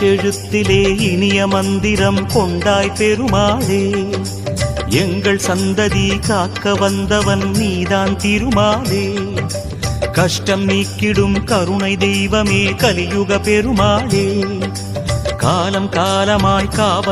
ஈட்டெழுத்திலே இனிய மந்திரம் கொண்டாய் பெருமாளே. எங்கள் சந்ததி காக்க வந்தவன் நீதான் திருமாலே. கஷ்டம் நீக்கிடும் கருணை தெய்வமே கலியுக பெருமாளே. காலம் காலமாய் காவ